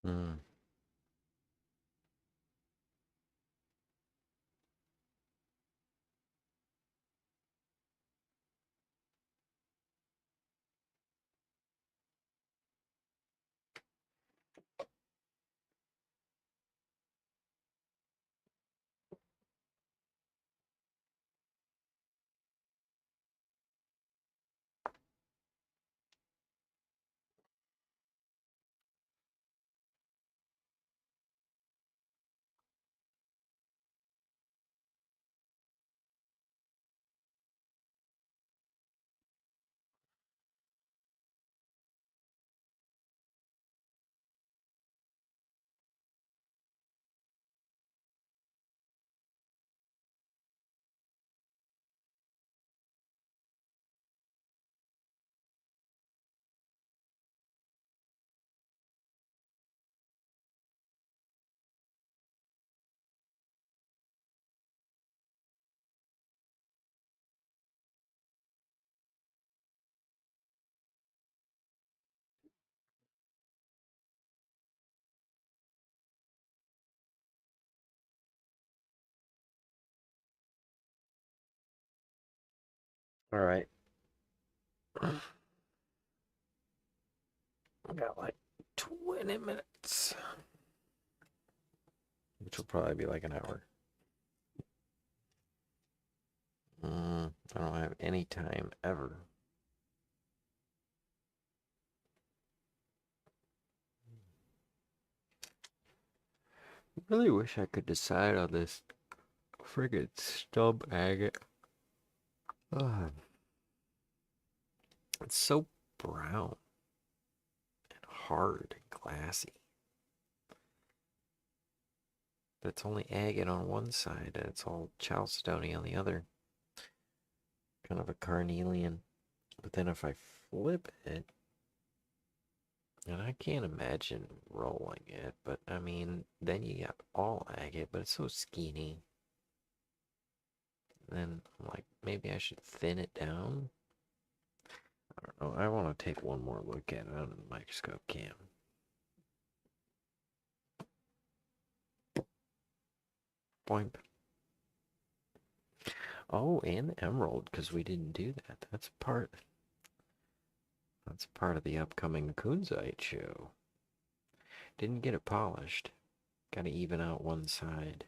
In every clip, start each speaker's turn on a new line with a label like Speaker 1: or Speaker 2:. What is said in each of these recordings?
Speaker 1: Mm. All right. I got like 20 minutes, which will probably be like an hour. I don't have any time ever. Really wish I could decide on this friggin' stub agate. Ugh, it's so brown and hard and glassy. But it's only agate on one side and it's all chalcedony on the other. Kind of a carnelian. But then if I flip it, and I can't imagine rolling it, but I mean, then you got all agate, but it's so skinny. Then I'm like, maybe I should thin it down. I don't know. I want to take one more look at it on the microscope cam. Boink. Oh, and the emerald, because we didn't do that. That's part. That's part of the upcoming Kunzite show. Didn't get it polished. Got to even out one side.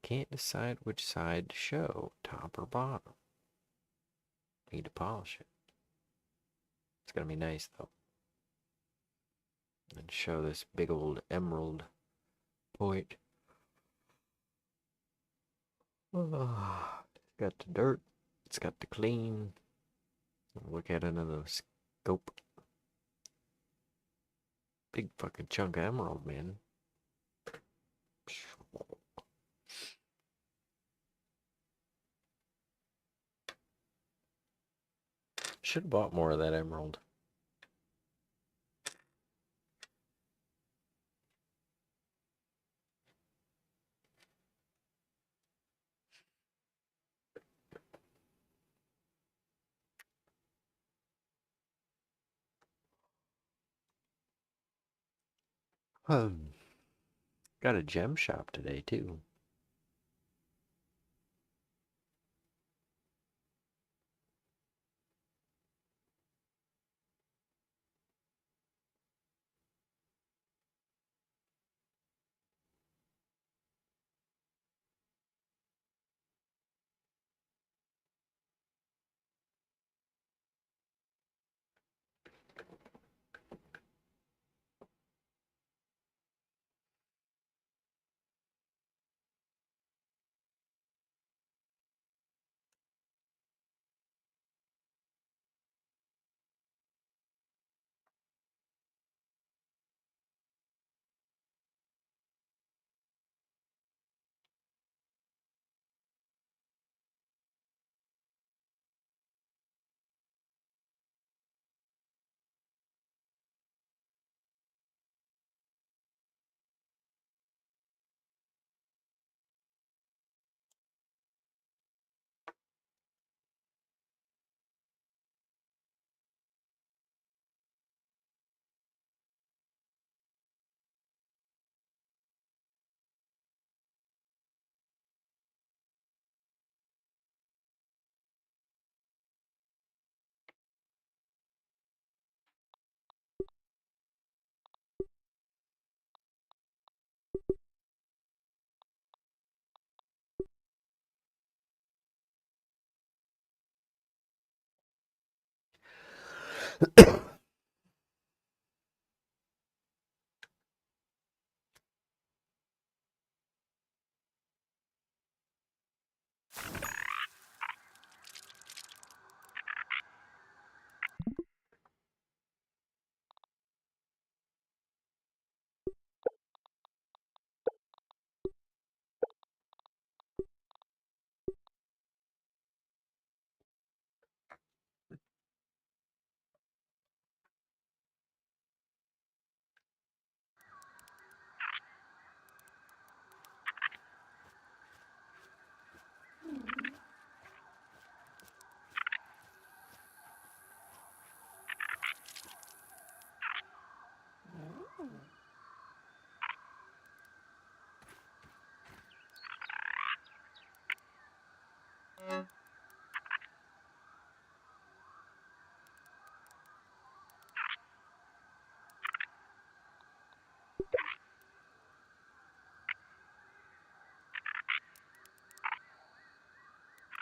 Speaker 1: Can't decide which side to show, top or bottom. Need to polish it. It's gonna be nice though. And show this big old emerald point. Oh, it's got the dirt. It's got the clean. Look at it in the scope. Big fucking chunk of emerald, man. Should have bought more of that emerald. Got a gem shop today too.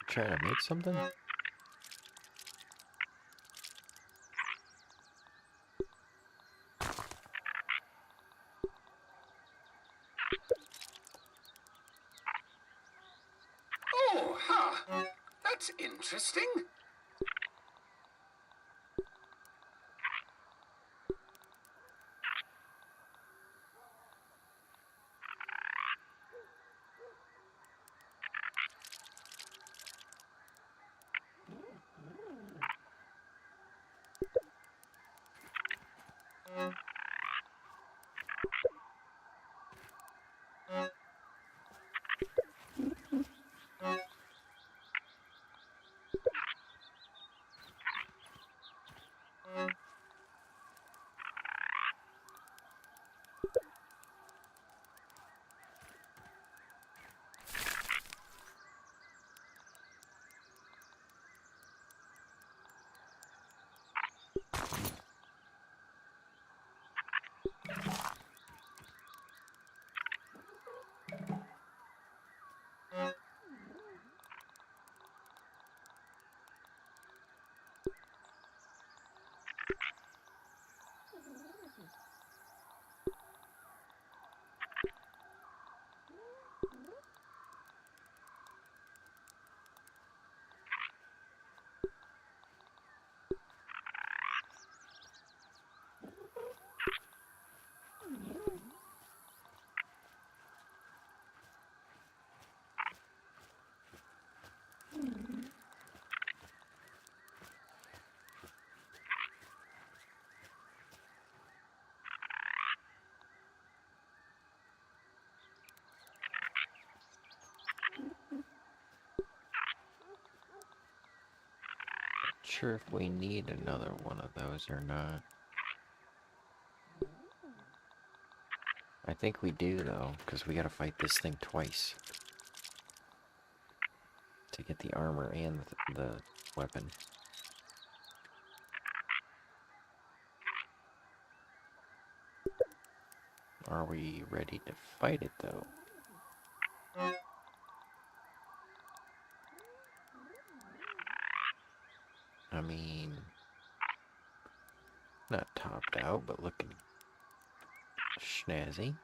Speaker 1: Trying to make something?
Speaker 2: Oh, huh. That's interesting.
Speaker 1: Not sure if we need another one of those or not. I think we do though, because we gotta fight this thing twice to get the armor and the weapon. Are we ready to fight it though? I mean, not topped out, but looking snazzy.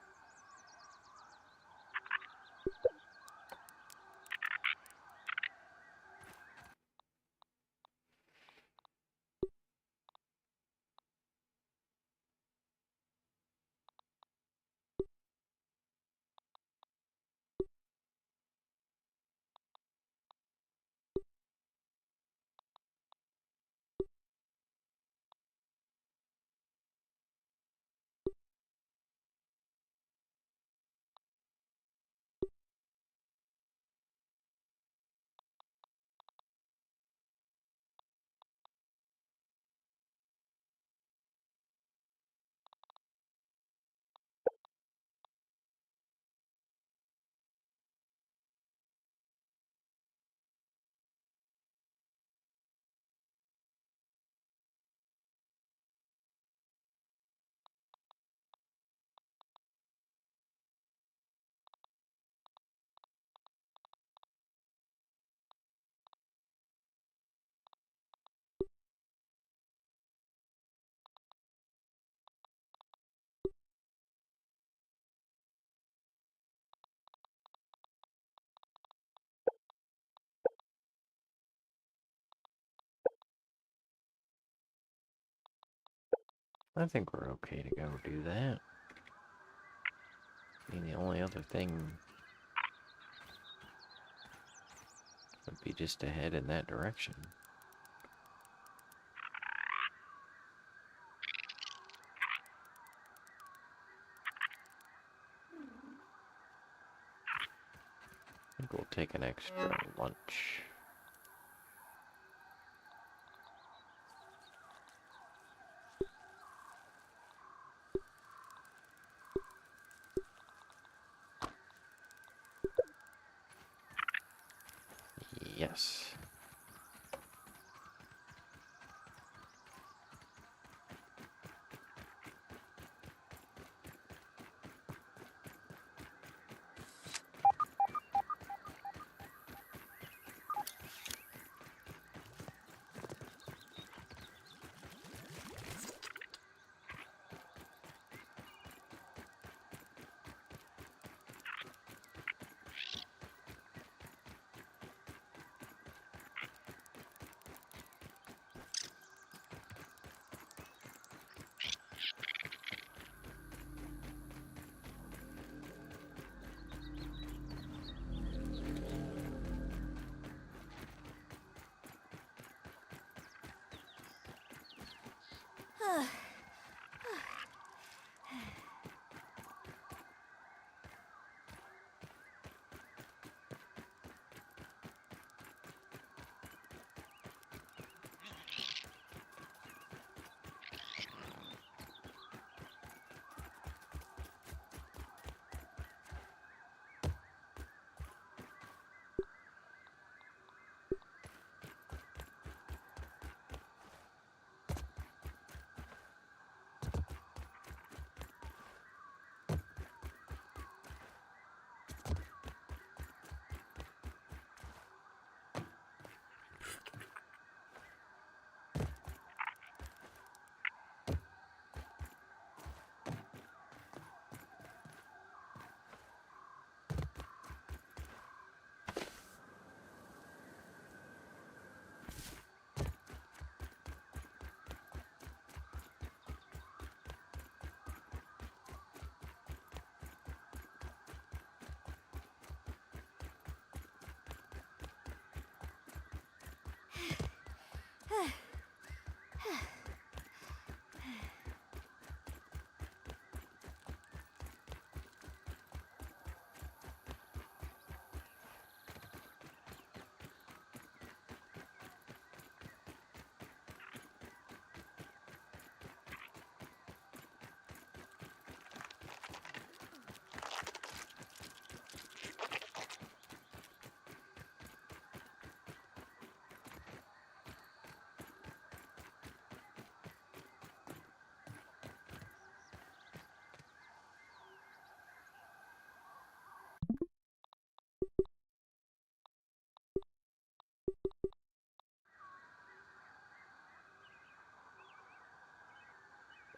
Speaker 1: I think we're okay to go do that. I mean, the only other thing would be just to head in that direction. I think we'll take an extra lunch. Yes.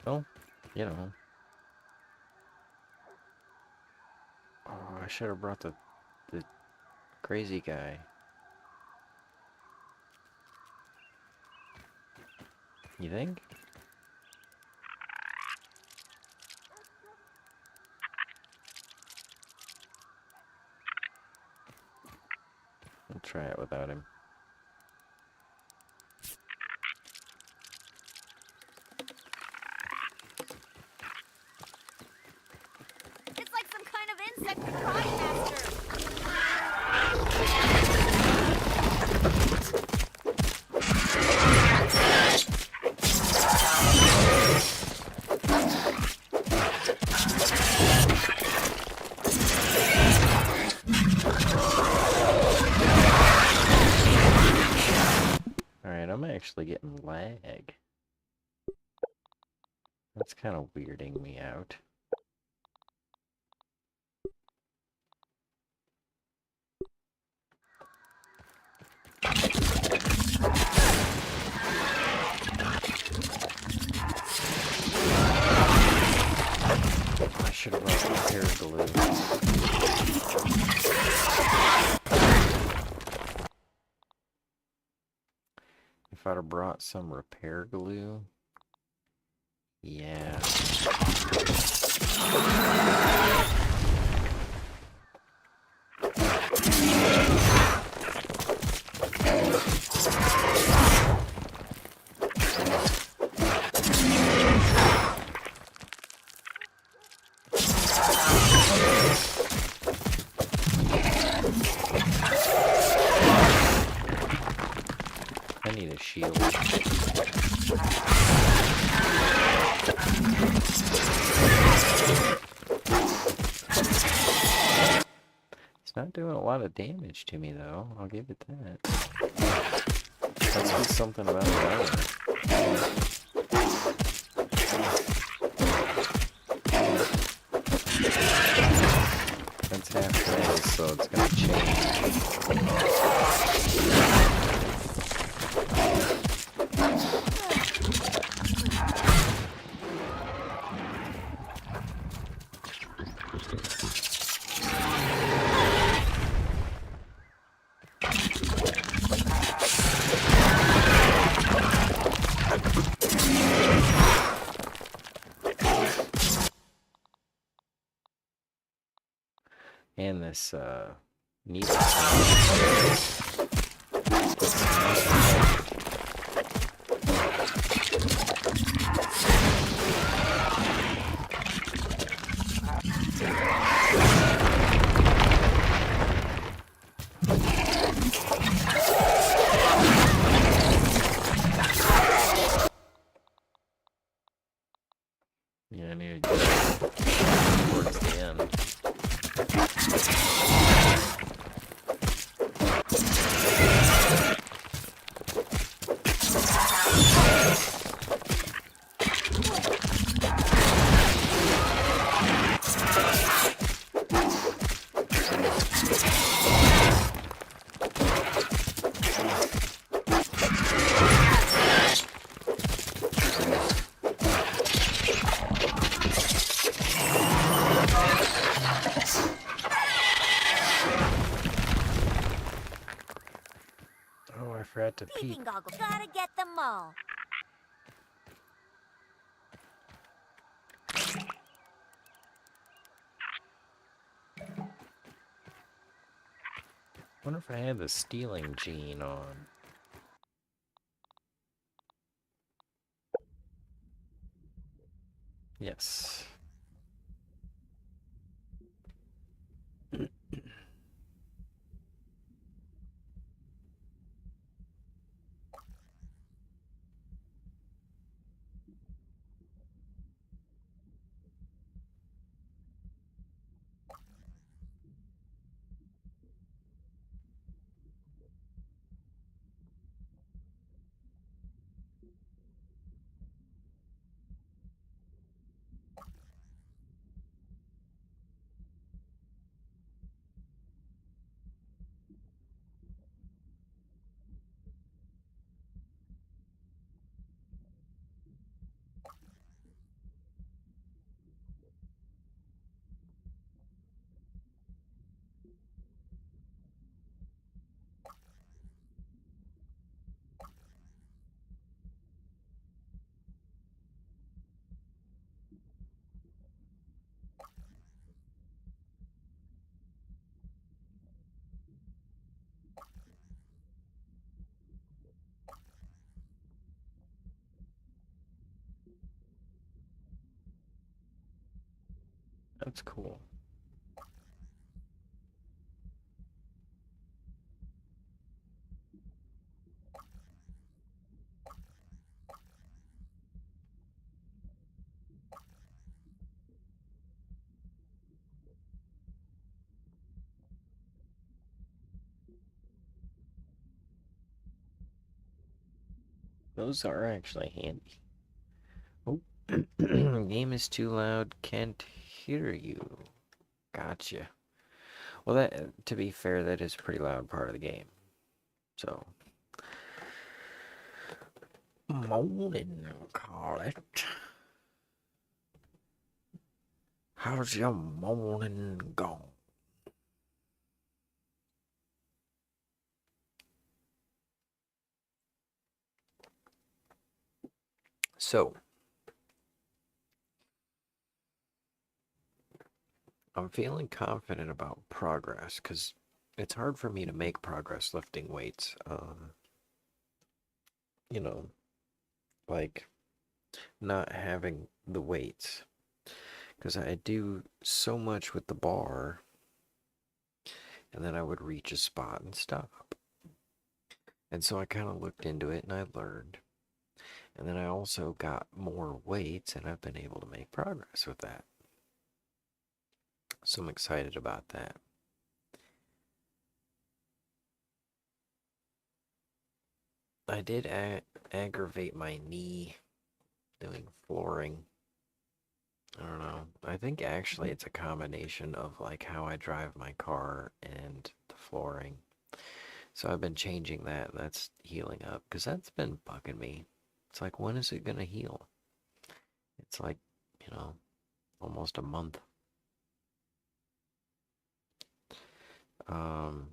Speaker 1: Well, you know. Oh, I should have brought the crazy guy. You think? I'll try it without him.
Speaker 3: It's like some kind of insect karate master.
Speaker 1: Alright, I'm actually getting lag. That's kind of weirding me out. I should have brought repair glue. If I'd have brought some repair glue, Yeah. I need a shield. It's not doing a lot of damage to me, though. I'll give it that. Must be something about the armor. That's half phase, so it's gonna change. And this, needle. Yeah, I need to get towards the end. Oh, I forgot to peek.
Speaker 3: Peeping goggles. Gotta get them all.
Speaker 1: Wonder if I had the stealing gene on. Yes. That's cool. Those are actually handy. Oh, game is too loud, can't hear you. Gotcha. Well, that, to be fair, that is a pretty loud part of the game. So, morning, Colette. How's your morning gone? So, I'm feeling confident about progress because it's hard for me to make progress lifting weights. You know, like not having the weights because I do so much with the bar and then I would reach a spot and stop. And so I kind of looked into it and I learned. And then I also got more weights and I've been able to make progress with that. So I'm excited about that. I did aggravate my knee doing flooring. I don't know. I think actually it's a combination of like how I drive my car and the flooring. So I've been changing that. That's healing up because that's been bugging me. It's like, when is it gonna heal? It's like, almost a month. Um,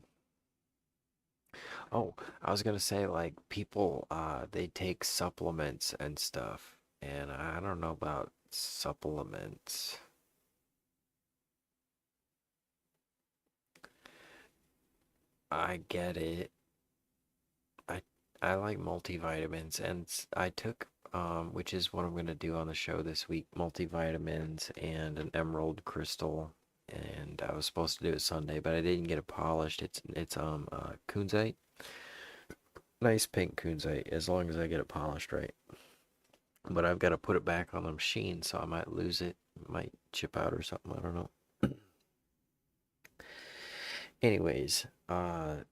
Speaker 1: oh, I was gonna say like people, they take supplements and stuff, and I don't know about supplements. I get it. I I like multivitamins, and I took which is what I'm gonna do on the show this week, multivitamins and an emerald crystal. And I was supposed to do it Sunday, but I didn't get it polished. It's kunzite, nice pink kunzite, as long as I get it polished right. But I've got to put it back on the machine, so I might lose it, might chip out or something. I don't know. Anyways, I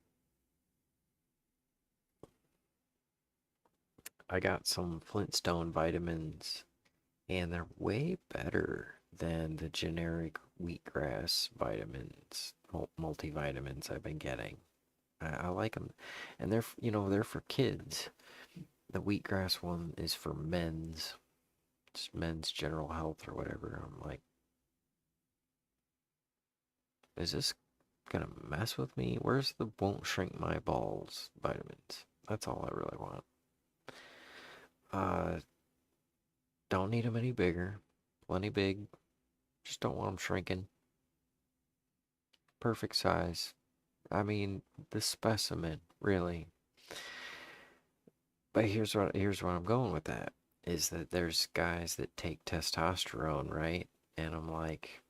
Speaker 1: got some Flintstone vitamins, and they're way better than the generic wheatgrass vitamins, multivitamins I've been getting. I like them, and they're for kids. The wheatgrass one is for just men's general health or whatever. I'm like, is this gonna mess with me? Where's the won't shrink my balls vitamins? That's all I really want. Uh, don't need them any bigger. Plenty big. Just don't want them shrinking. Perfect size. I mean, the specimen, really. But here's where I'm going with that is that there's guys that take testosterone, right? And I'm like,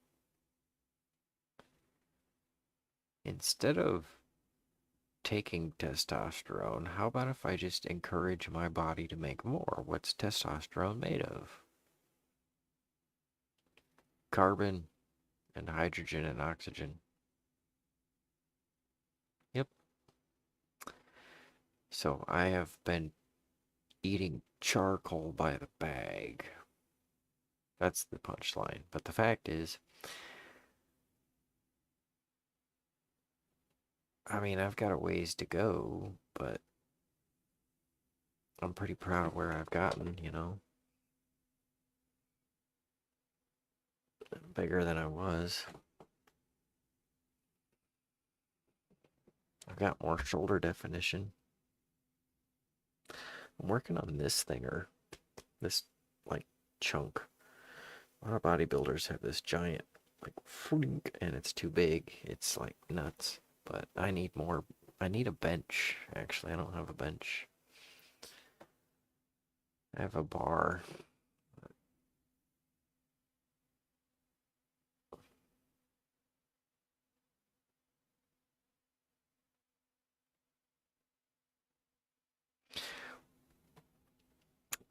Speaker 1: instead of taking testosterone, how about if I just encourage my body to make more? What's testosterone made of? Carbon and hydrogen and oxygen. Yep. So I have been eating charcoal by the bag. That's the punchline. But the fact is, I mean, I've got a ways to go, but I'm pretty proud of where I've gotten. Bigger than I was. I've got more shoulder definition. I'm working on this thinger. This, like, chunk. A lot of bodybuilders have this giant, like, flink, and it's too big. It's, like, nuts. But I need more. I need a bench, actually. I don't have a bench. I have a bar.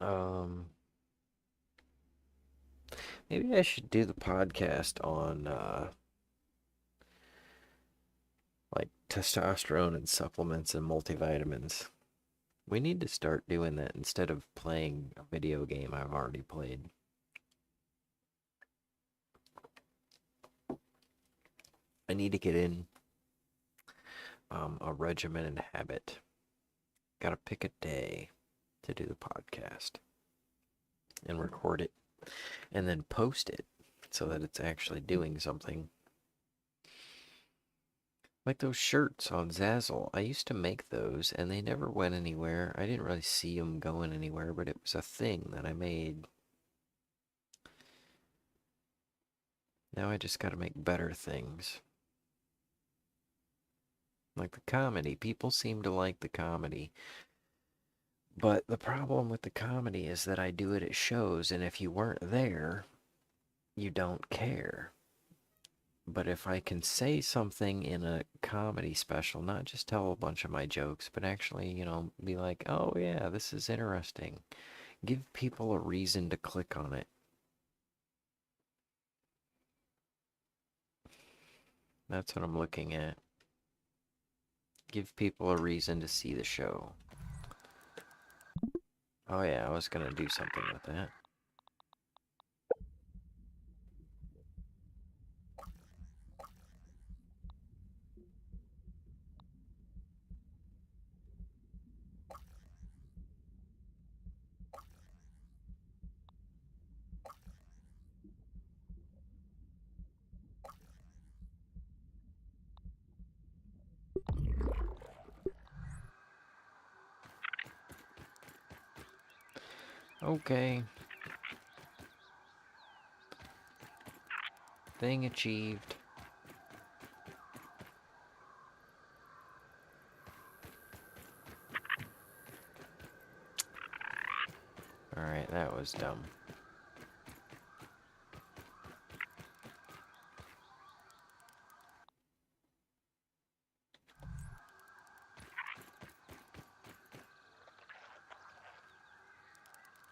Speaker 1: Um, Maybe I should do the podcast on, like, testosterone and supplements and multivitamins. We need to start doing that instead of playing a video game I've already played. I need to get in a regimen and habit. Gotta pick a day to do the podcast and record it and then post it so that it's actually doing something. Like those shirts on Zazzle. I used to make those and they never went anywhere. I didn't really see them going anywhere, but it was a thing that I made. Now I just gotta make better things. Like the comedy. People seem to like the comedy. But the problem with the comedy is that I do it at shows, and if you weren't there, you don't care. But if I can say something in a comedy special, not just tell a bunch of my jokes, but actually, you know, be like, oh yeah, this is interesting. Give people a reason to click on it. That's what I'm looking at. Give people a reason to see the show. Oh yeah, I was gonna do something with that. Okay. Thing achieved. Alright, that was dumb.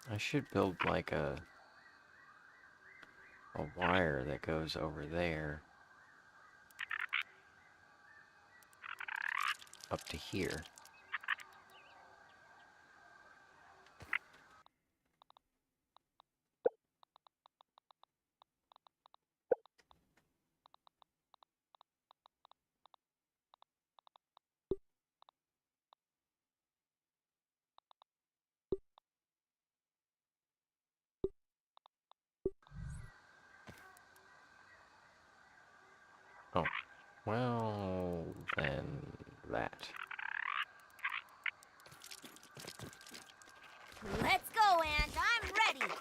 Speaker 1: I should build like a wire that goes over there up to here. Oh, well, then that.
Speaker 3: Let's go, Ant. I'm ready.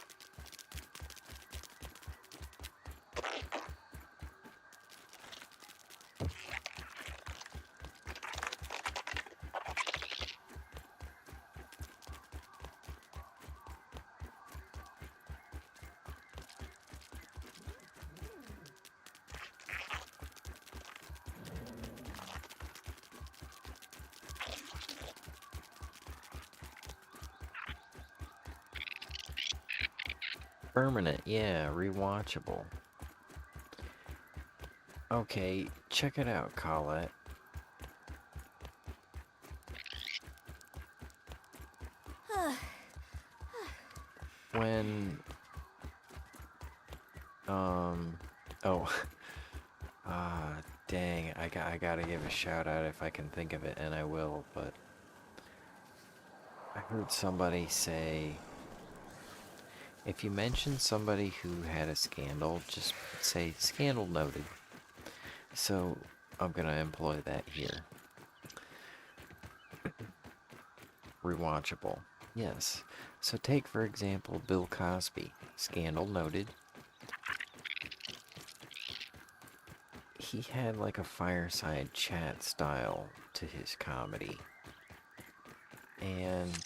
Speaker 1: Permanent, yeah, rewatchable. Okay, check it out, Colette. When, oh, dang, I gotta give a shout out if I can think of it, and I will, but I heard somebody say, if you mention somebody who had a scandal, just say, scandal noted. So, I'm gonna employ that here. Rewatchable. Yes. So take, for example, Bill Cosby. Scandal noted. He had like a fireside chat style to his comedy. And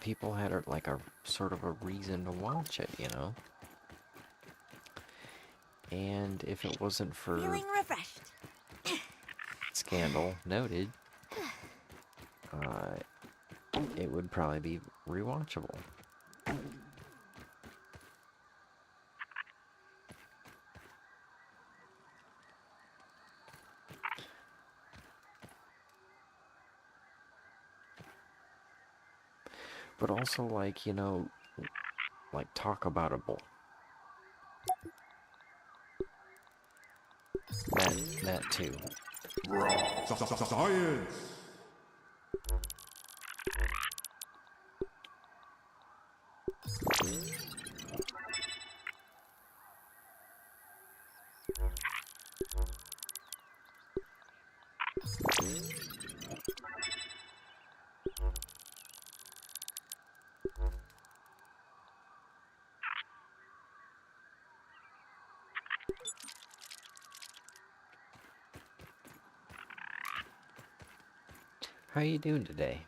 Speaker 1: people had like a sort of a reason to watch it, you know? And if it wasn't for
Speaker 3: Feeling refreshed.
Speaker 1: Scandal noted, it would probably be rewatchable. But also, like, you know, like, talk aboutable. That too.
Speaker 4: Science!
Speaker 1: How you doing today?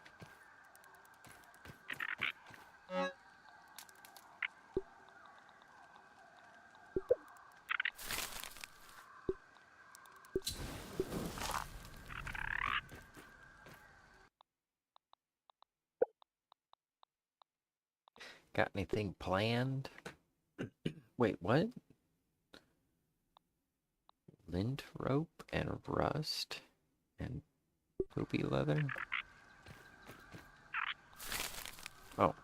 Speaker 1: Got anything planned? Wait, what? Lint rope and rust and poopy leather? Oh.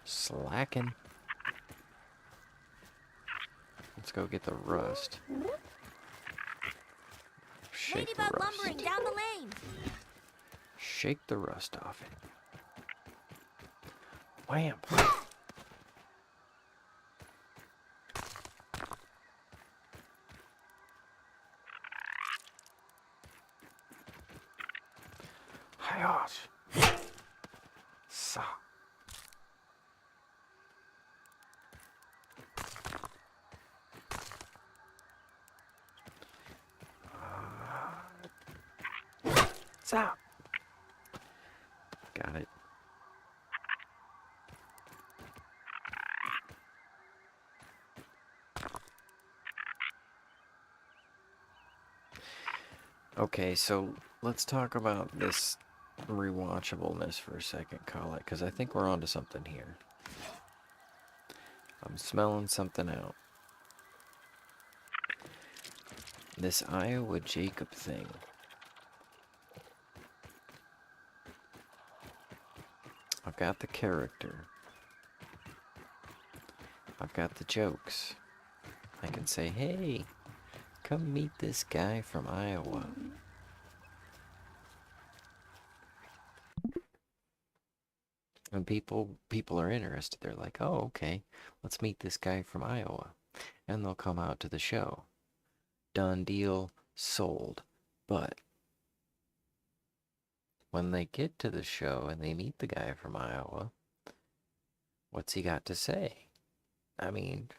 Speaker 1: Slacking. Let's go get the rust. Shake the
Speaker 3: Ladybug
Speaker 1: rust.
Speaker 3: lumbering down the lane.
Speaker 1: Shake the rust off it. Wham! Hi-yosh! Sa. Stop. Got it. Okay, so let's talk about this rewatchableness for a second, Colette, because I think we're onto something here. I'm smelling something out. This Iowa Jacob thing. I've got the character. I've got the jokes. I can say, hey, come meet this guy from Iowa. And people are interested. They're like, oh, okay, let's meet this guy from Iowa. And they'll come out to the show. Done deal, sold. But when they get to the show and they meet the guy from Iowa, what's he got to say? I mean,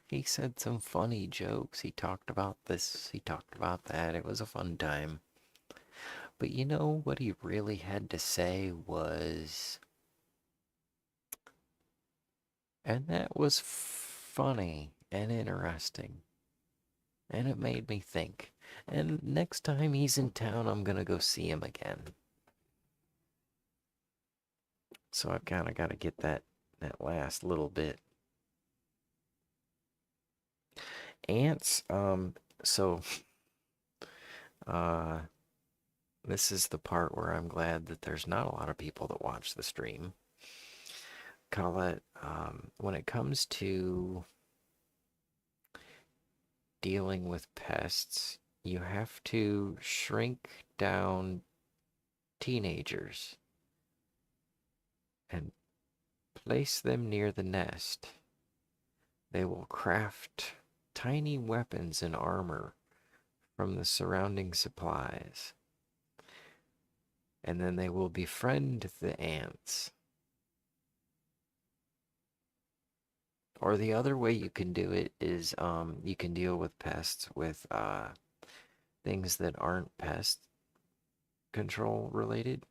Speaker 1: he said some funny jokes. He talked about this, he talked about that. It was a fun time. But you know what he really had to say was... And that was funny and interesting. And it made me think. And next time he's in town, I'm gonna go see him again. So I've kind of got to get that last little bit. Ants, so, this is the part where I'm glad that there's not a lot of people that watch the stream. Colette, when it comes to dealing with pests, you have to shrink down teenagers and place them near the nest. They will craft tiny weapons and armor from the surrounding supplies. And then they will befriend the ants. Or the other way you can do it is you can deal with pests with things that aren't pest control related.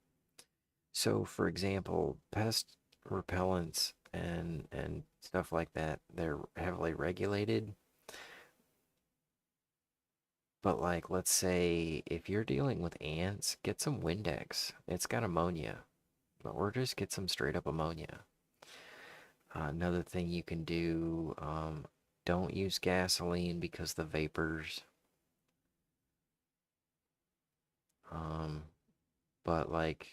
Speaker 1: So, for example, pest repellents and stuff like that, they're heavily regulated. But like, let's say if you're dealing with ants, get some Windex. It's got ammonia. Or just get some straight up ammonia. Another thing you can do, don't use gasoline because the vapors. But like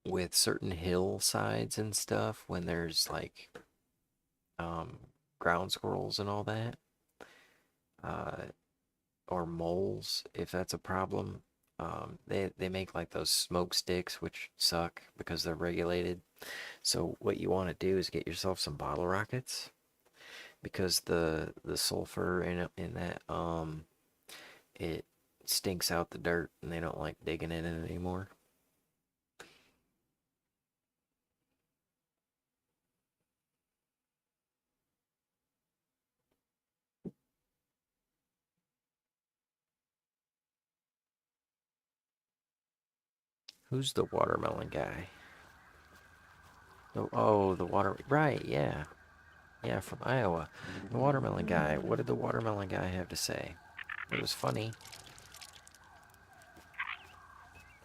Speaker 1: with certain hillsides and stuff, when there's like ground squirrels and all that, or moles, if that's a problem, they make like those smoke sticks, which suck because they're regulated. So what you want to do is get yourself some bottle rockets, because the sulfur in that it stinks out the dirt and they don't like digging in it anymore. Who's the watermelon guy? Oh, the water... Right, yeah. Yeah, from Iowa. The watermelon guy. What did the watermelon guy have to say? It was funny.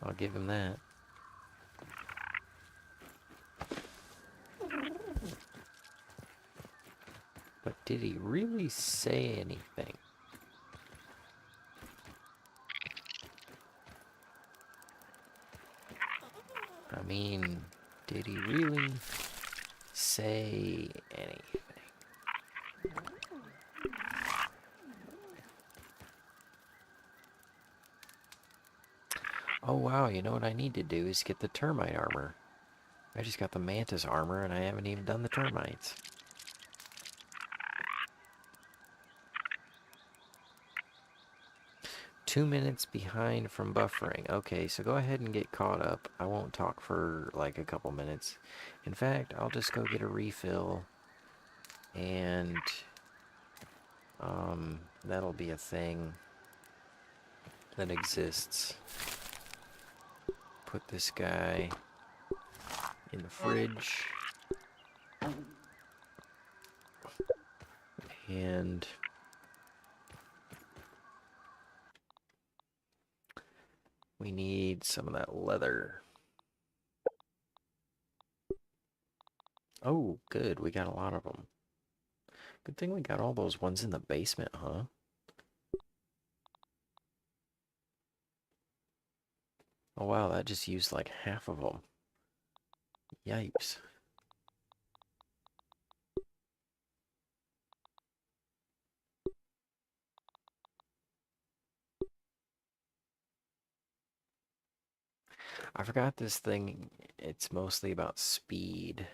Speaker 1: I'll give him that. But did he really say anything? I mean, did he really say anything? Oh wow, you know what I need to do is get the termite armor. I just got the mantis armor and I haven't even done the termites. Two minutes behind from buffering. Okay, so go ahead and get caught up. I won't talk for like a couple minutes. In fact, I'll just go get a refill and that'll be a thing that exists. Put this guy in the fridge. And we need some of that leather. Oh, good. We got a lot of them. Good thing we got all those ones in the basement, huh? Oh, wow. That just used like half of them. Yipes. I forgot this thing. It's mostly about speed.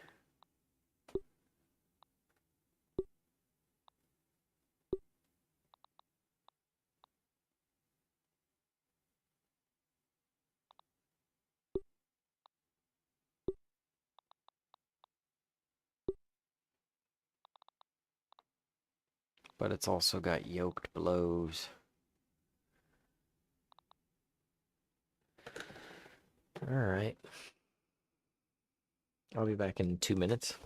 Speaker 1: But it's also got yoked blows. Alright. I'll be back in 2 minutes.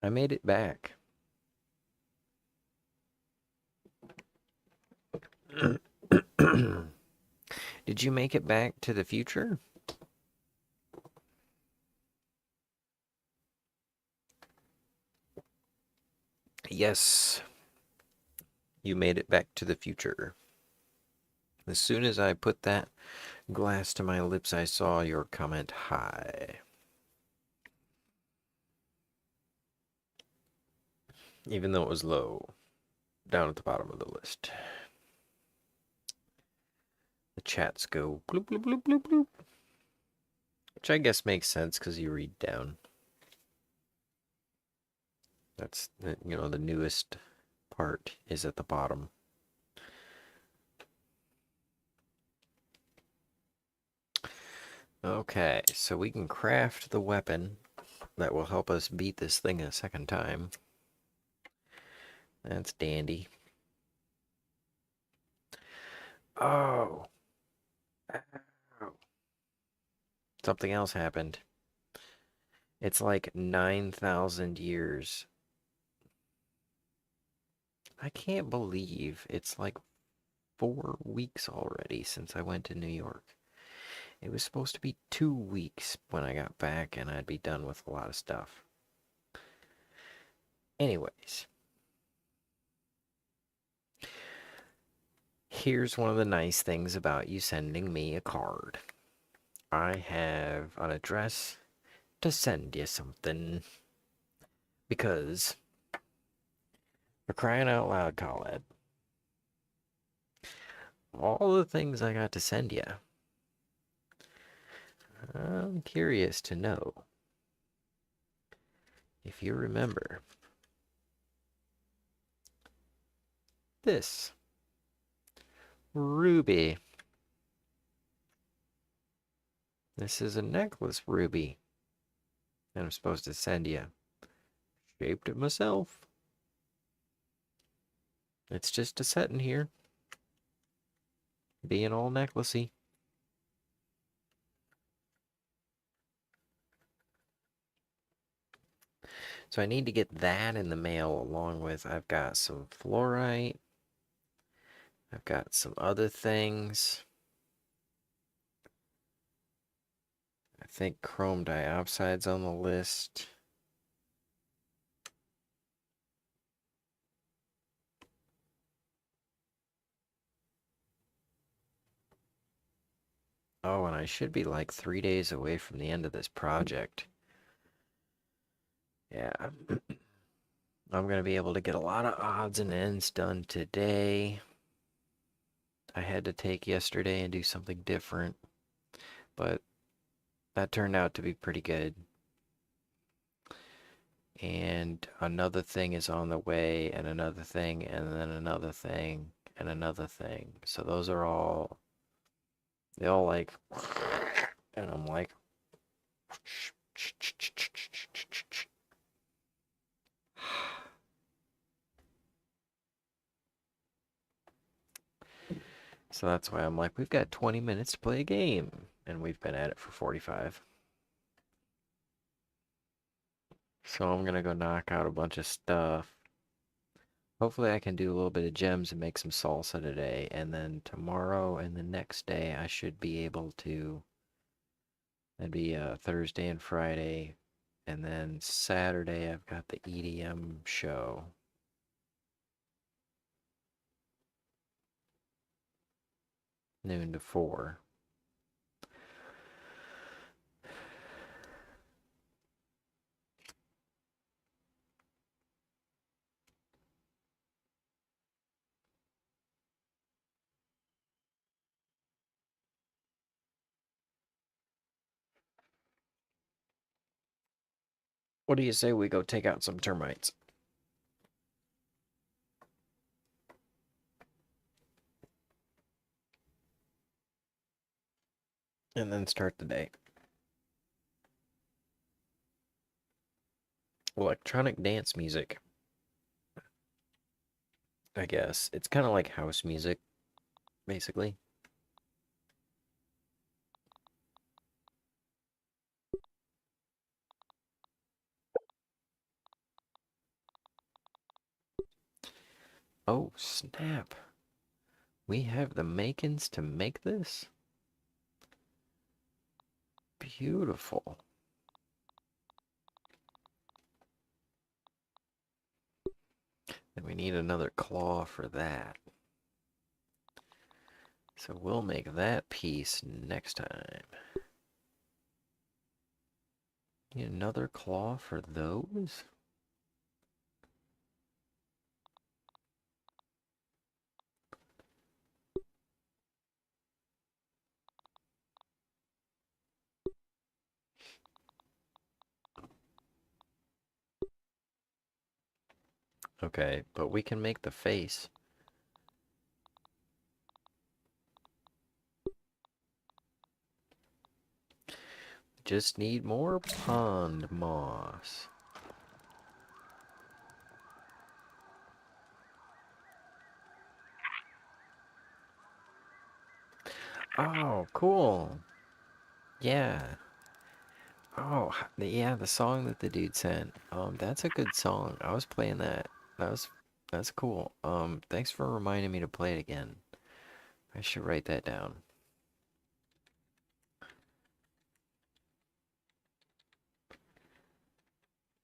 Speaker 1: I made it back. Did you make it back to the future? Yes. You made it back to the future. As soon as I put that glass to my lips, I saw your comment, hi. Even though it was low, down at the bottom of the list. The chats go bloop, bloop, bloop, bloop, bloop. Which I guess makes sense because you read down. That's, you know, the newest part is at the bottom. Okay, so we can craft the weapon that will help us beat this thing a second time. That's dandy. Oh. Ow. Something else happened. It's like 9,000 years. I can't believe it's like 4 weeks already since I went to New York. It was supposed to be 2 weeks when I got back and I'd be done with a lot of stuff. Anyways. Here's one of the nice things about you sending me a card. I have an address to send you something. Because, for crying out loud, Colette, all the things I got to send you, I'm curious to know if you remember this ruby. This is a necklace ruby. And I'm supposed to send you. Shaped it myself. It's just a setting here. Being all necklacey. So I need to get that in the mail along with I've got some fluorite. I've got some other things. I think chrome dioxide's on the list. Oh, and I should be like 3 days away from the end of this project. Yeah. I'm going to be able to get a lot of odds and ends done today. I had to take yesterday and do something different, but that turned out to be pretty good. And another thing is on the way, and another thing, and then another thing, and another thing. So those are all, they all like, and I'm like, so that's why I'm like, we've got 20 minutes to play a game, and we've been at it for 45. So I'm gonna go knock out a bunch of stuff. Hopefully I can do a little bit of gems and make some salsa today, and then tomorrow and the next day I should be able to, that'd be Thursday and Friday, and then Saturday I've got the EDM show. Noon to 4. What do you say we go take out some termites? And then start the day. Electronic dance music. I guess. It's kind of like house music, basically. Oh, snap. We have the makings to make this? Beautiful. And we need another claw for that. So we'll make that piece next time. Need another claw for those? Okay, but we can make the face. Just need more pond moss. Oh, cool. Yeah. Oh, yeah, the song that the dude sent. That's a good song. I was playing that. That's cool. Thanks for reminding me to play it again. I should write that down.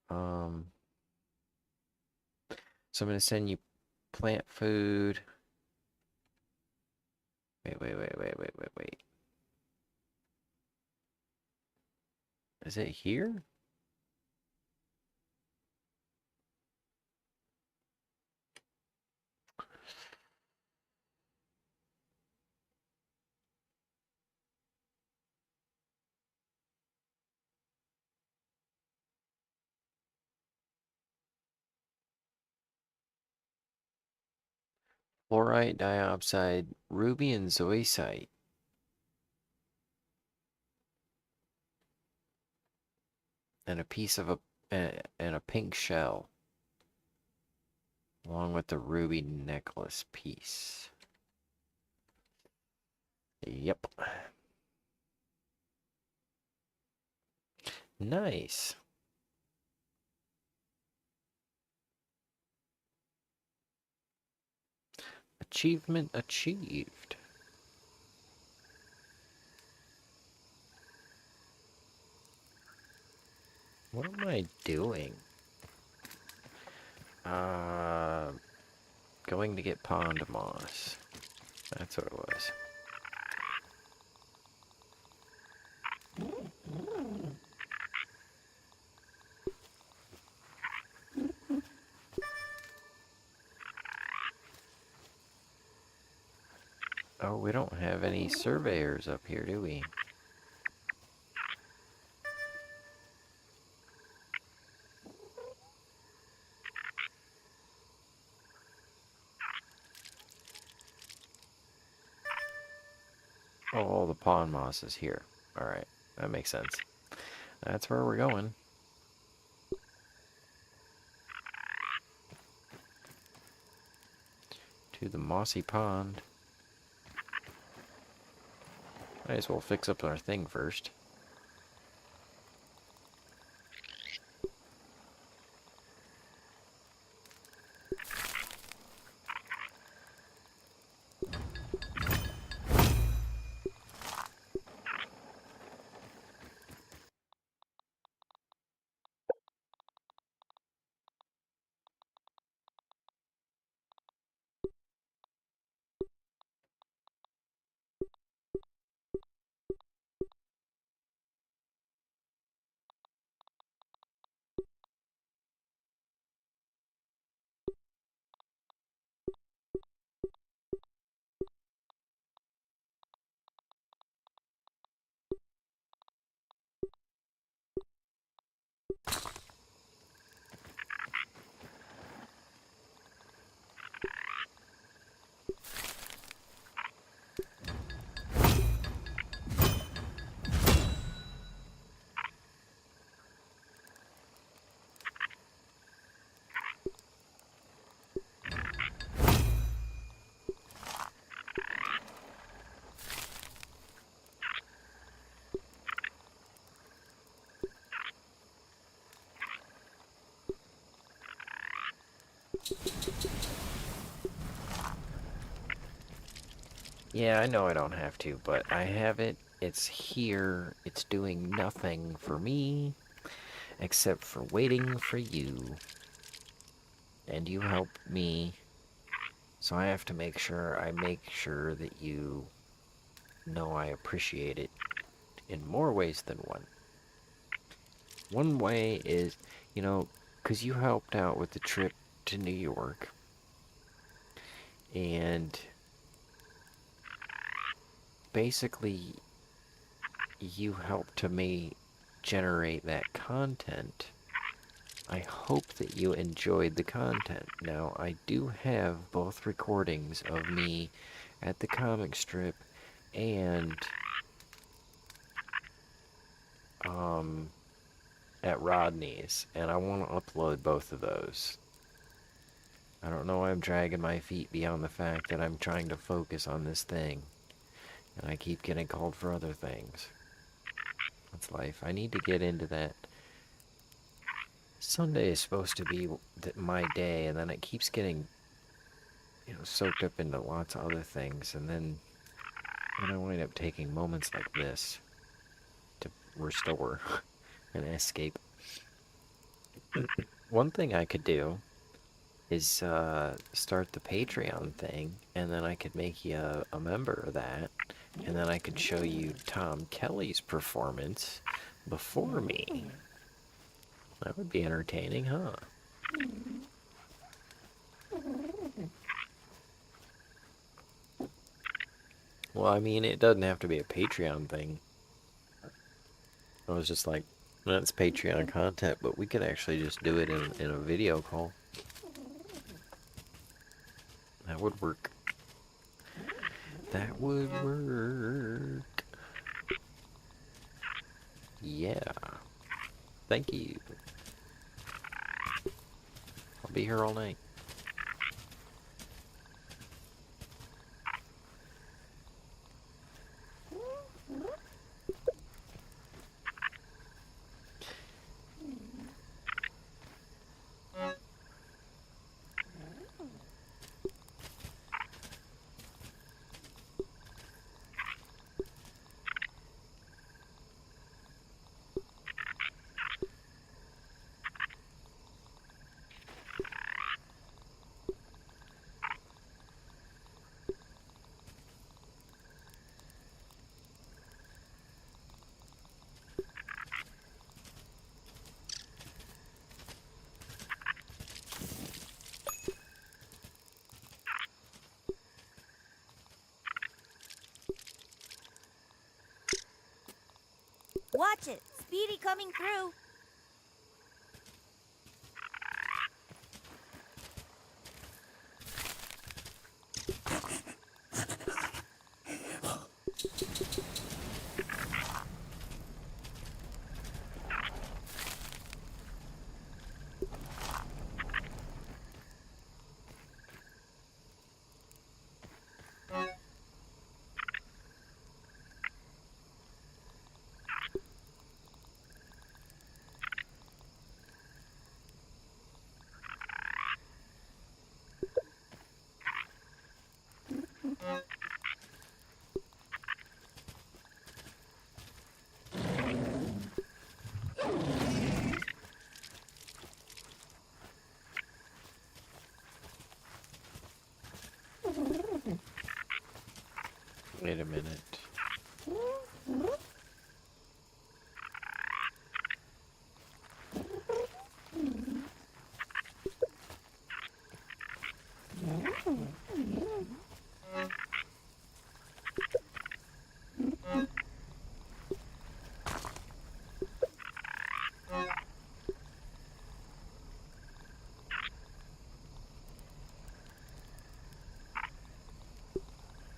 Speaker 1: Um, so I'm gonna send you plant food. Wait. Is it here? Fluorite diopside, ruby and zoisite. And a piece of and a pink shell. Along with the ruby necklace piece. Yep. Nice. Achievement achieved. What am I doing? Going to get pond moss. That's what it was. Oh, we don't have any surveyors up here, do we? Oh, the pond moss is here. Alright, that makes sense. That's where we're going. To the mossy pond. Might as well fix up our thing first. Yeah, I know I don't have to, but I have it. It's here. It's doing nothing for me except for waiting for you. And you help me. So I have to make sure that you know I appreciate it in more ways than one. One way is, you know, because you helped out with the trip to New York. And basically, you helped to me generate that content. I hope that you enjoyed the content. Now, I do have both recordings of me at the comic strip and at Rodney's, and I want to upload both of those. I don't know why I'm dragging my feet beyond the fact that I'm trying to focus on this thing, and I keep getting called for other things. That's life. I need to get into that. Sunday is supposed to be my day, and then it keeps getting, soaked up into lots of other things, and then I wind up taking moments like this to restore and escape. One thing I could do is start the Patreon thing, and then I could make you a member of that, and then I could show you Tom Kelly's performance before me. That would be entertaining, huh? Well, I mean, it doesn't have to be a Patreon thing. I was just like, that's Patreon content, but we could actually just do it in a video call. That would work. That would work. Yeah. Thank you. I'll be here all night.
Speaker 3: Watch it. Speedy coming through.
Speaker 1: Wait a minute.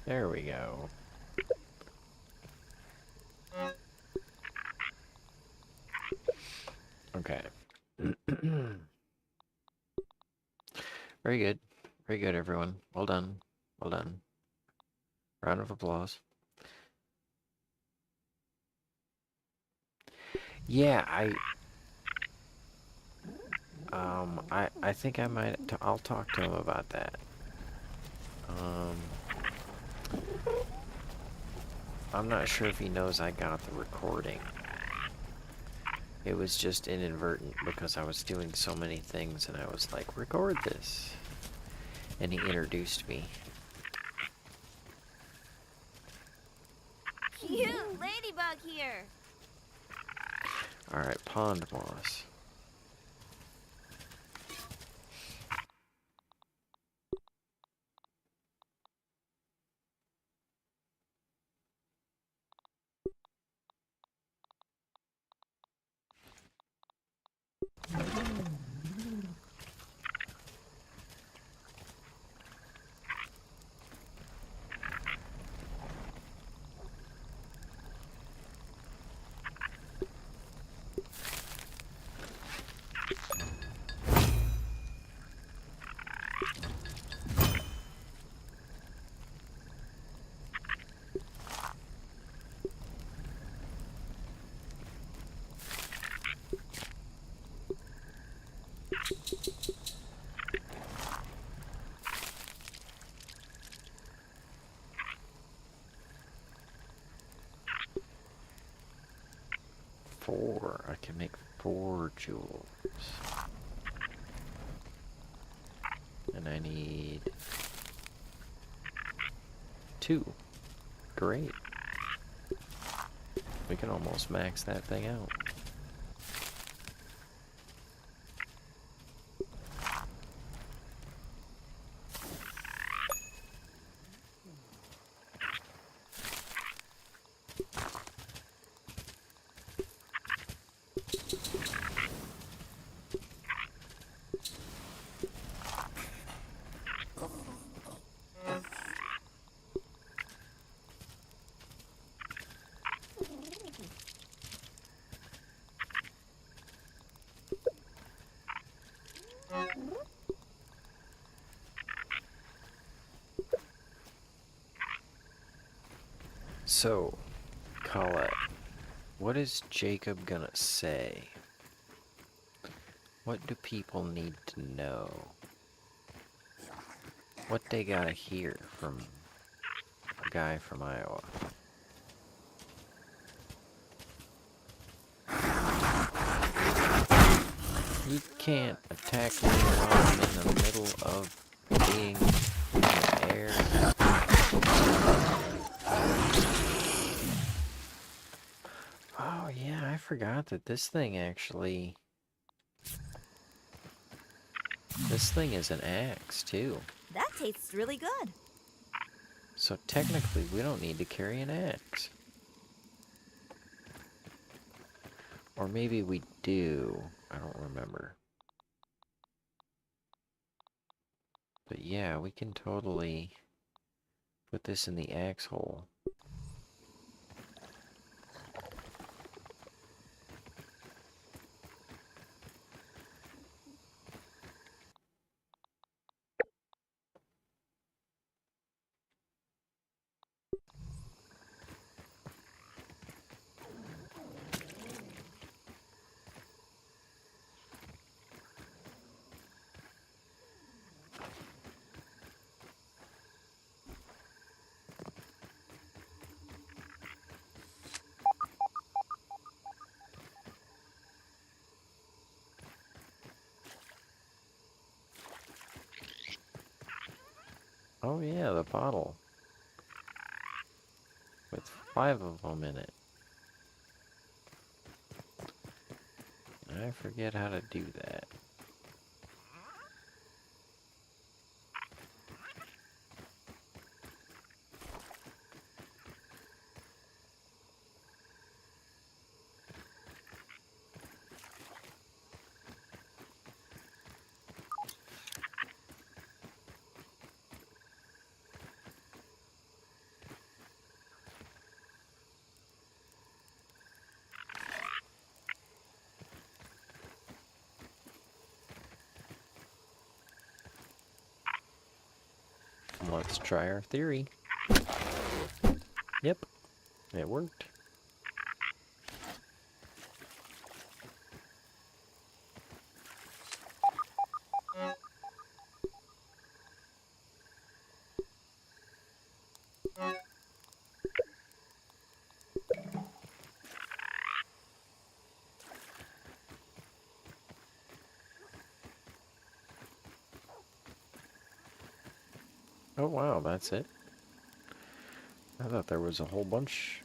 Speaker 1: There we go. Okay. Very good. Very good, everyone. Well done. Well done. Round of applause. Yeah, I think I might, I'll talk to him about that. I'm not sure if he knows I got the recording. It was just inadvertent because I was doing so many things and I was like, record this. And he introduced me.
Speaker 3: Cute ladybug here.
Speaker 1: Alright, pond moss. I can make 4 jewels. And I need 2. Great. We can almost max that thing out. So, Colette, what is Jacob gonna say? What do people need to know? What they gotta hear from a guy from Iowa? You can't attack me while I'm in the middle of being in the air. Oh yeah, I forgot that this thing actually... This thing is an axe too.
Speaker 3: That tastes really good.
Speaker 1: So technically we don't need to carry an axe. Or maybe we do. I don't remember. But yeah, we can totally put this in the axe hole. Oh yeah, the bottle. With 5 of them in it. I forget how to do that. Let's try our theory. Yep, it worked. Oh wow, that's it? I thought there was a whole bunch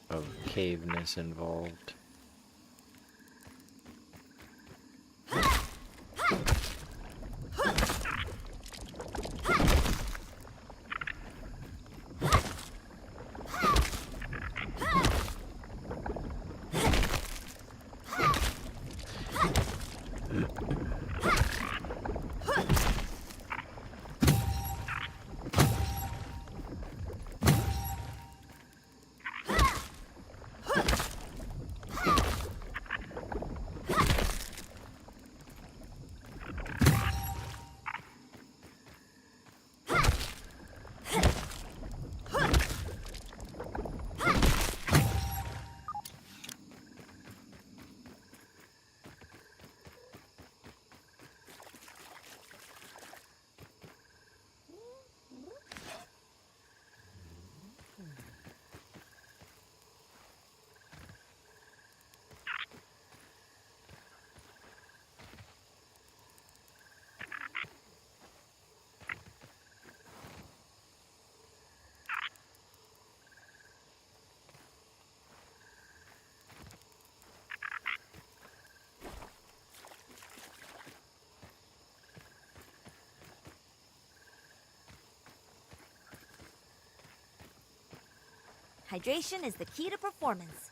Speaker 1: of caveness involved.
Speaker 3: Hydration is the key to performance.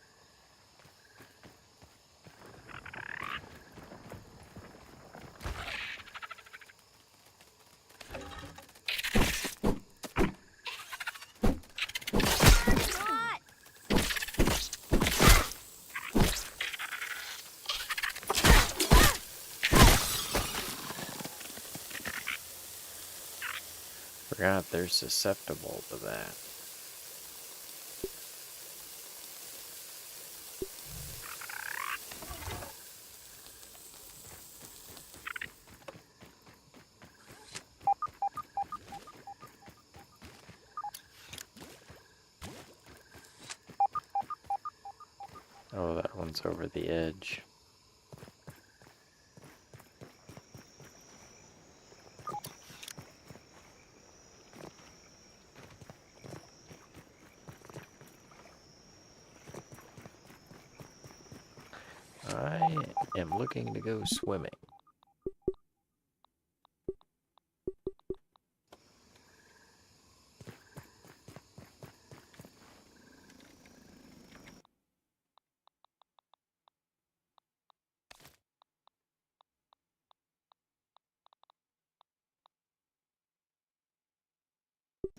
Speaker 1: Forgot they're susceptible to that. Oh, that one's over the edge. I am looking to go swimming.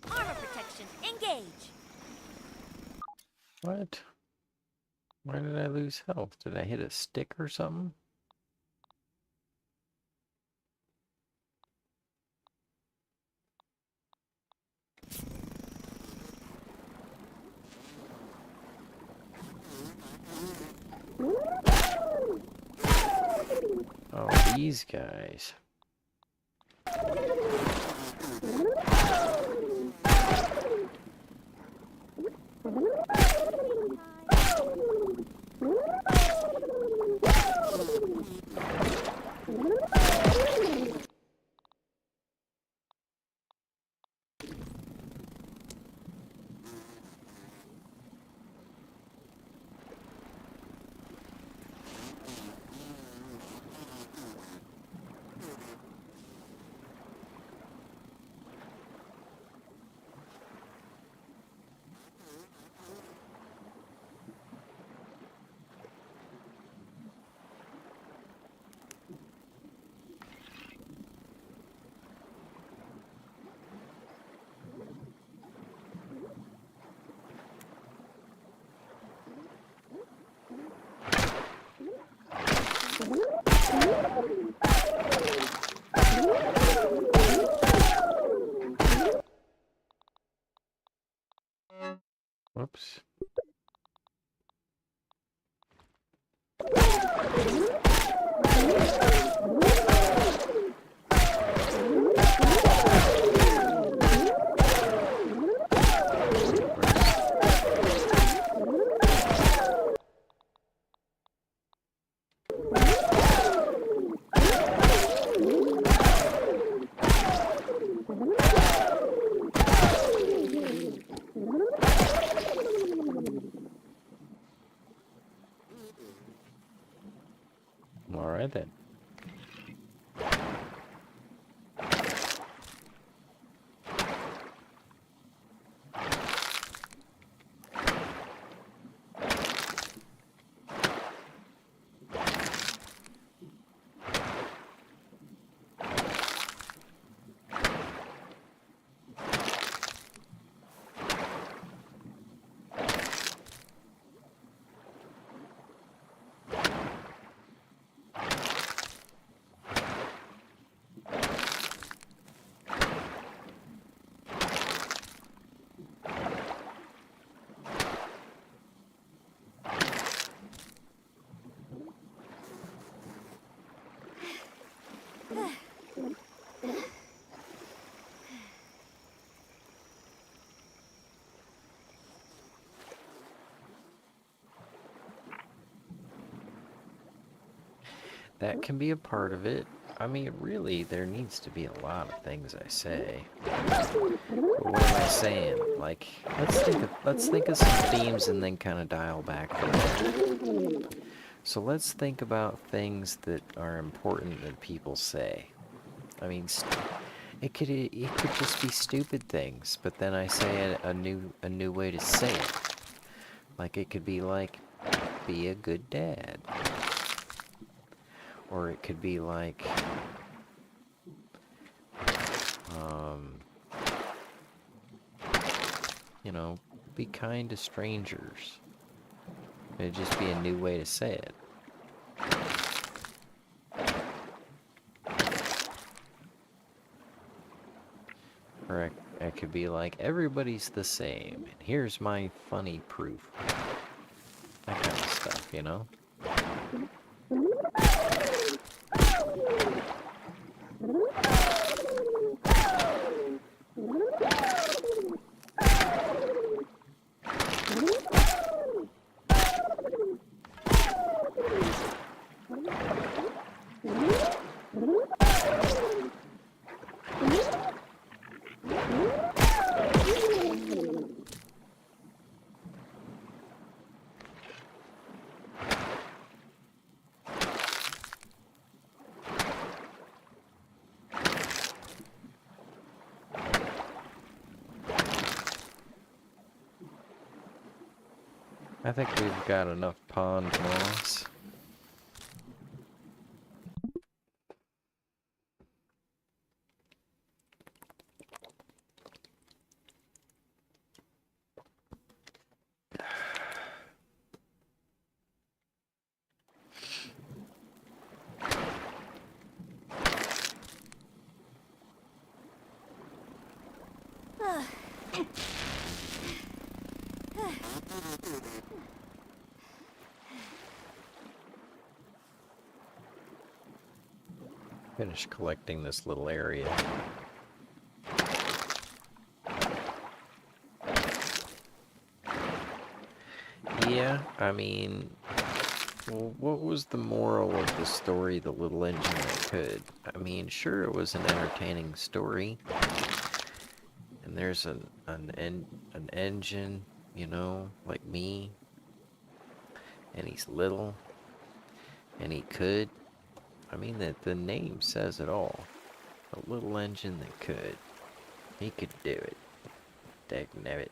Speaker 3: Armor protection, engage!
Speaker 1: What? Why did I lose health? Did I hit a stick or something? Oh, these guys. Whoops. Alright then. That can be a part of it. I mean, really, there needs to be a lot of things I say. But what am I saying? Like, let's think of some themes and then kind of dial back from there. So let's think about things that are important that people say. I mean, it could just be stupid things, but then I say a new way to say it. Like it could be like, be a good dad. Or it could be like, you know, be kind to strangers. It'd just be a new way to say it. Or it could be like, everybody's the same, and here's my funny proof. That kind of stuff, you know? I think we've got enough pond moss. Finish collecting this little area. Yeah, I mean, well, what was the moral of the story, The Little Engine That Could? I mean, sure, it was an entertaining story. And there's an engine, you know, like me. And he's little. And he could. I mean, the name says it all. A little engine that could. He could do it. Dagnabbit.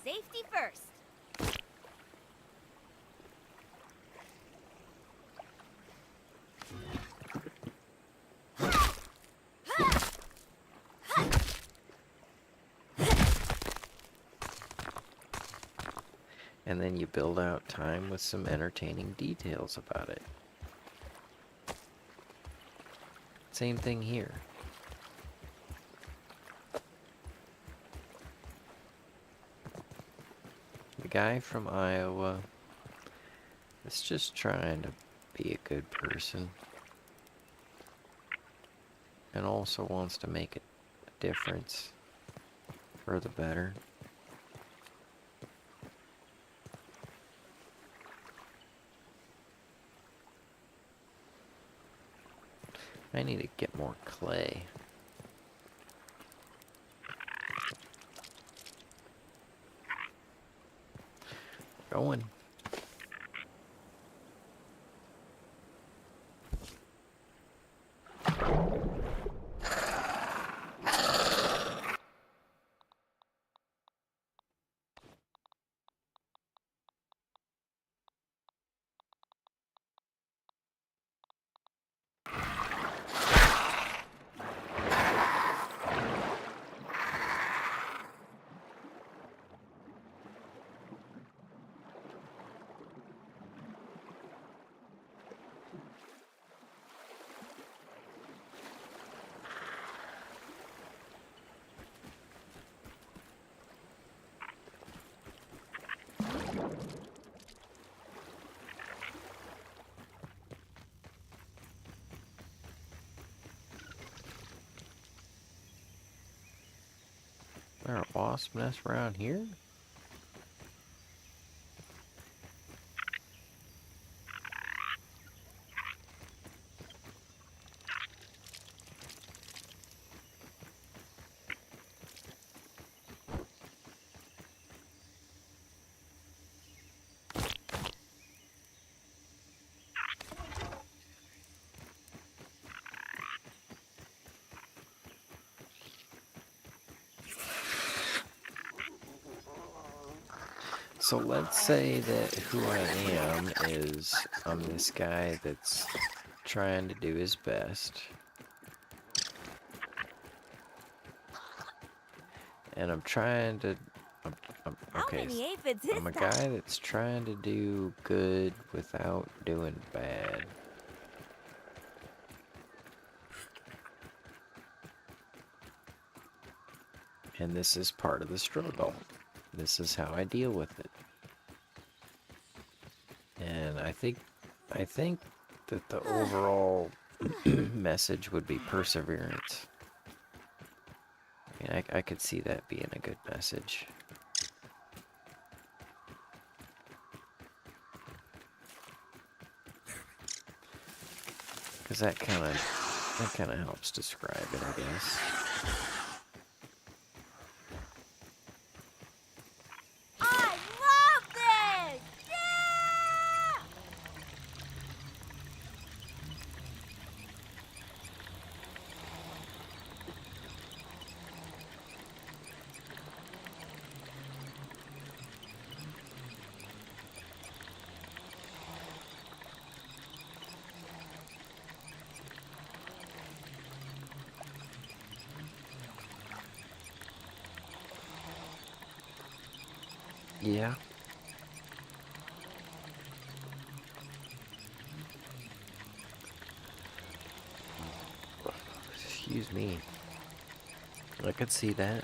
Speaker 3: Safety first.
Speaker 1: And then you build out time with some entertaining details about it. Same thing here. The guy from Iowa is just trying to be a good person. And also wants to make a difference for the better. I need to get more clay. Going. There a wasp nest around here? So let's say that who I am is I'm this guy that's trying to do his best. And I'm trying to... okay, I'm a guy that's trying to do good without doing bad. And this is part of the struggle. This is how I deal with it. And I think that the overall message would be perseverance. I mean, I could see that being a good message. Because that kind of helps describe it, I guess. Yeah. Excuse me. I could see that.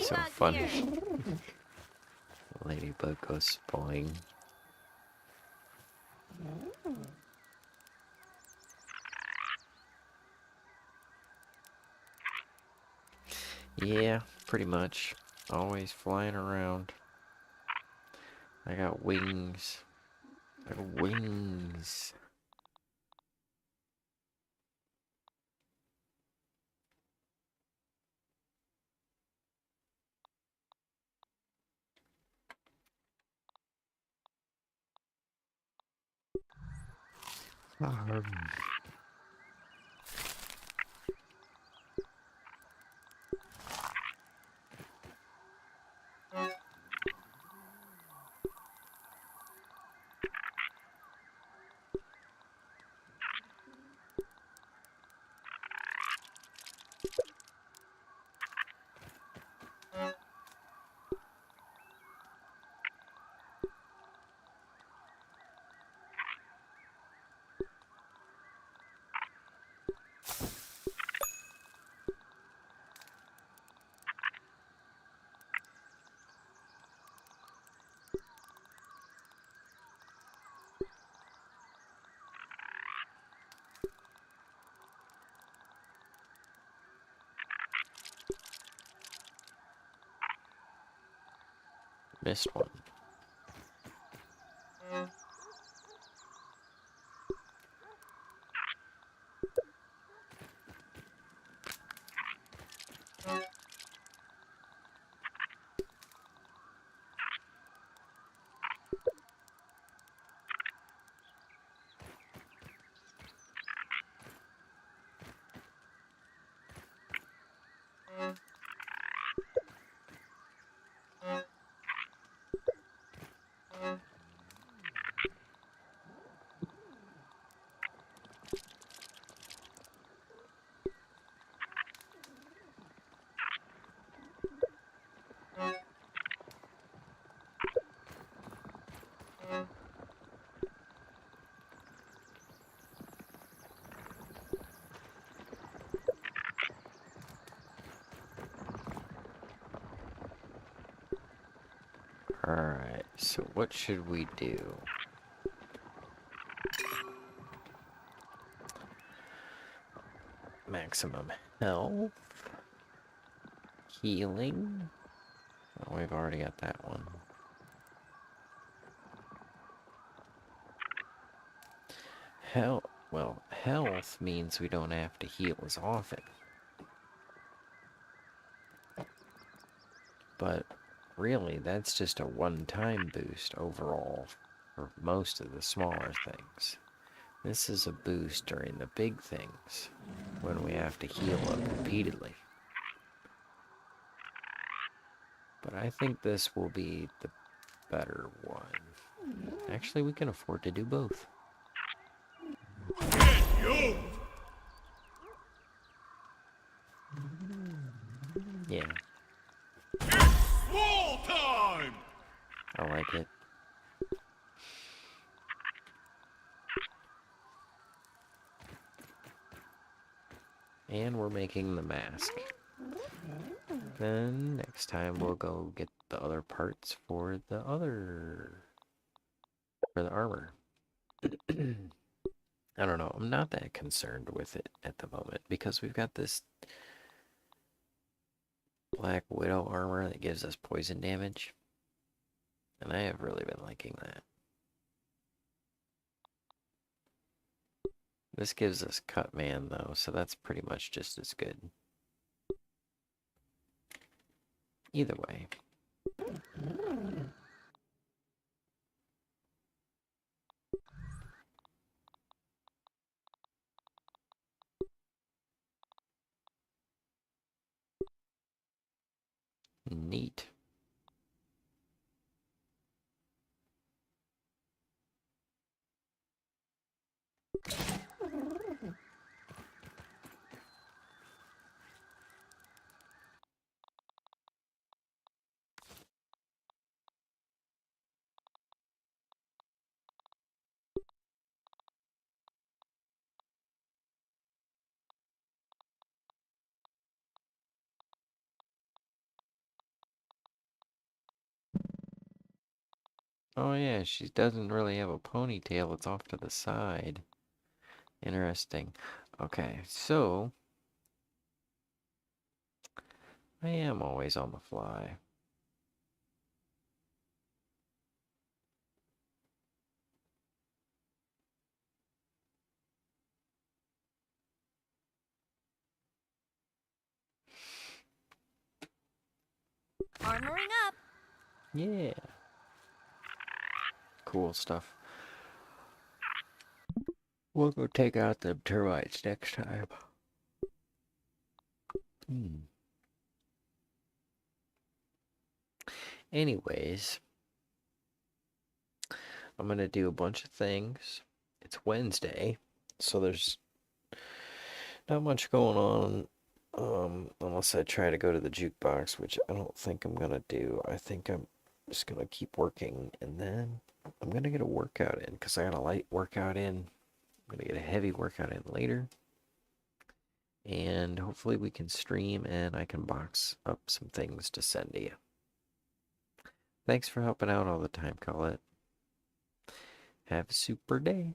Speaker 1: So funny. Ladybug goes spawning. Yeah, pretty much. Always flying around. I got wings. I got wings. Missed one. Alright, so what should we do? Maximum health. Healing. Oh, we've already got that one. Well, health means we don't have to heal as often. But really, that's just a one-time boost overall for most of the smaller things. This is a boost during the big things, when we have to heal up repeatedly. But I think this will be the better one. Actually, we can afford to do both. Yeah.
Speaker 4: Wall time!
Speaker 1: I like it. And we're making the mask. Then next time we'll go get the other parts for the armor. I don't know, I'm not that concerned with it at the moment because we've got this Black Widow armor that gives us poison damage. And I have really been liking that. This gives us Cut Man though, so that's pretty much just as good. Either way. Neat. Oh yeah, she doesn't really have a ponytail, it's off to the side. Interesting. Okay, so I am always on the fly.
Speaker 3: Armoring up.
Speaker 1: Yeah. Cool stuff. We'll go take out the termites next time. Anyways, I'm gonna do a bunch of things. It's Wednesday, so there's not much going on, unless I try to go to the jukebox, which I don't think I'm gonna do. I think I'm just gonna keep working, and then I'm gonna get a workout in, because I got a light workout in. I'm gonna get a heavy workout in later. And hopefully we can stream and I can box up some things to send to you. Thanks for helping out all the time, Colette. Have a super day.